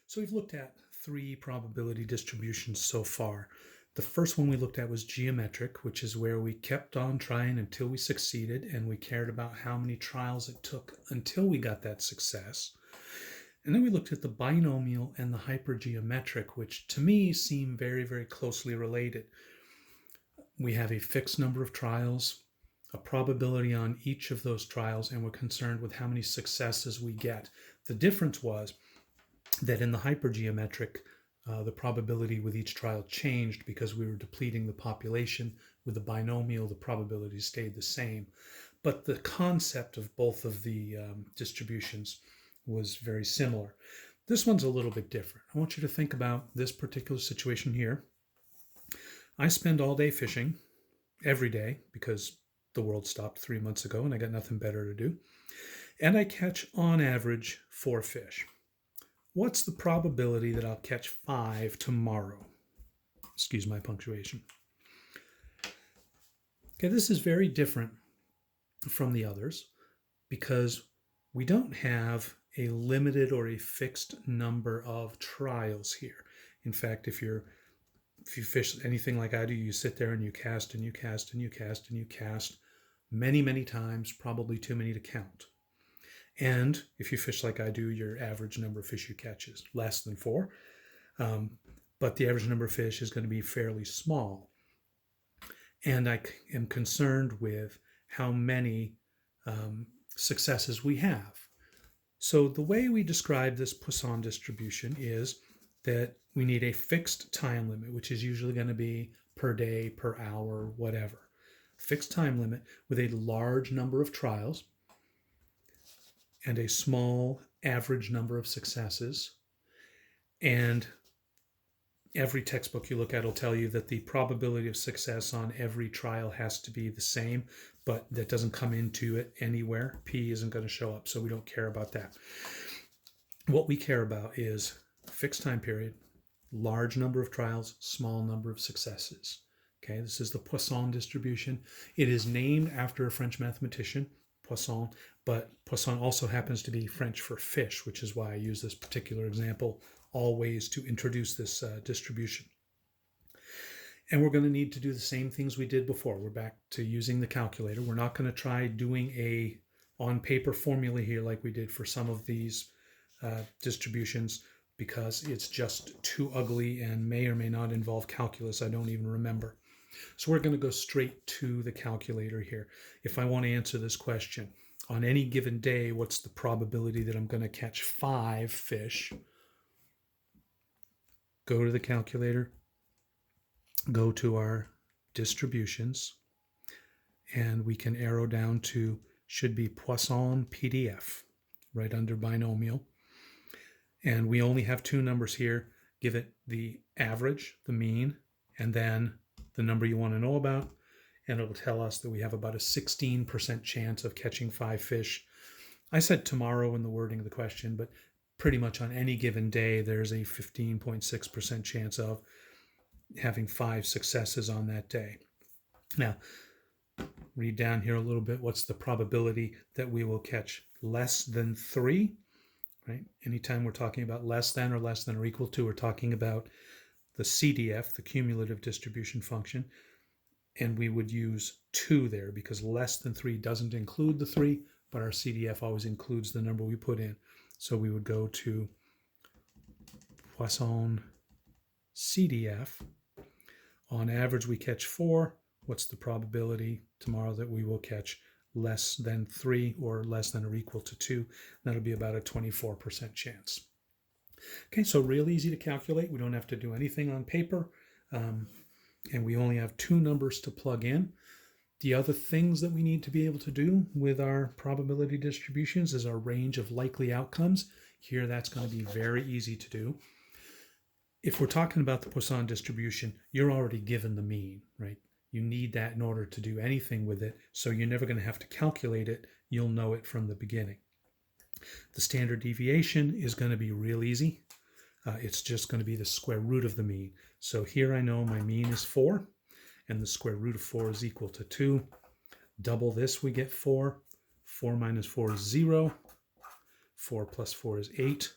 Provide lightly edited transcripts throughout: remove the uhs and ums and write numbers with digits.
So we've looked at three probability distributions so far. The first one we looked at was geometric, which is where we kept on trying until we succeeded, and we cared about how many trials it took until we got that success. And then we looked at the binomial and the hypergeometric, which to me seem very, very closely related. We have a fixed number of trials, a probability on each of those trials, and we're concerned with how many successes we get. The difference was that in the hypergeometric, the probability with each trial changed because we were depleting the population. With the binomial, the probability stayed the same. But the concept of both of the distributions was very similar. This one's a little bit different. I want you to think about this particular situation here. I spend all day fishing, every day, because the world stopped 3 months ago and I got nothing better to do. And I catch, on average, 4 fish. What's the probability that I'll catch 5 tomorrow? Excuse my punctuation. Okay, this is very different from the others because we don't have a limited or a fixed number of trials here. In fact, if you fish anything like I do, you sit there and you cast and you cast and you cast and you cast many, many times, probably too many to count. And if you fish like I do, your average number of fish you catch is less than 4. But the average number of fish is going to be fairly small. And I am concerned with how many successes we have. So the way we describe this Poisson distribution is that we need a fixed time limit, which is usually going to be per day, per hour, whatever. Fixed time limit with a large number of trials and a small average number of successes. And every textbook you look at will tell you that the probability of success on every trial has to be the same, but that doesn't come into it anywhere. P isn't going to show up, so we don't care about that. What we care about is fixed time period, large number of trials, small number of successes. Okay, this is the Poisson distribution. It is named after a French mathematician, Poisson, but Poisson also happens to be French for fish, which is why I use this particular example always to introduce this distribution. And we're going to need to do the same things we did before. We're back to using the calculator. We're not going to try doing a on-paper formula here like we did for some of these distributions because it's just too ugly and may or may not involve calculus. I don't even remember. So we're going to go straight to the calculator here. If I want to answer this question, on any given day, what's the probability that I'm going to catch 5 fish? Go to the calculator, go to our distributions, and we can arrow down to, should be Poisson PDF, right under binomial. And we only have 2 numbers here. Give it the average, the mean, and then the number you want to know about, and it'll tell us that we have about a 16% chance of catching 5 fish. I said tomorrow in the wording of the question, but pretty much on any given day, there's a 15.6% chance of having 5 successes on that day. Now, read down here a little bit. What's the probability that we will catch less than 3? Right? Anytime we're talking about less than or equal to, we're talking about the CDF, the cumulative distribution function, and we would use 2 there because less than 3 doesn't include the 3, but our CDF always includes the number we put in. So we would go to Poisson CDF. On average, we catch 4. What's the probability tomorrow that we will catch less than 3 or less than or equal to 2? That'll be about a 24% chance. Okay, so real easy to calculate. We don't have to do anything on paper, and we only have 2 numbers to plug in. The other things that we need to be able to do with our probability distributions is our range of likely outcomes. Here, that's going to be very easy to do. If we're talking about the Poisson distribution, you're already given the mean, right? You need that in order to do anything with it, so you're never going to have to calculate it. You'll know it from the beginning. The standard deviation is going to be real easy. It's just going to be the square root of the mean. So here I know my mean is 4, and the square root of 4 is equal to 2. Double this, we get 4. 4 minus 4 is 0. 4 plus 4 is 8.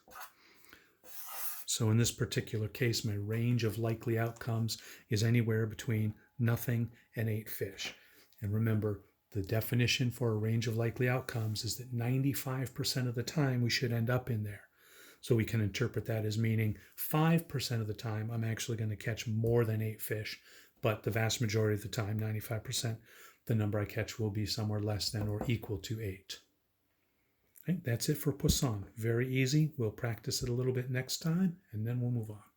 So in this particular case, my range of likely outcomes is anywhere between nothing and 8 fish. And remember, the definition for a range of likely outcomes is that 95% of the time we should end up in there. So we can interpret that as meaning 5% of the time I'm actually going to catch more than 8 fish, but the vast majority of the time, 95%, the number I catch will be somewhere less than or equal to 8. Okay, that's it for Poisson. Very easy. We'll practice it a little bit next time, and then we'll move on.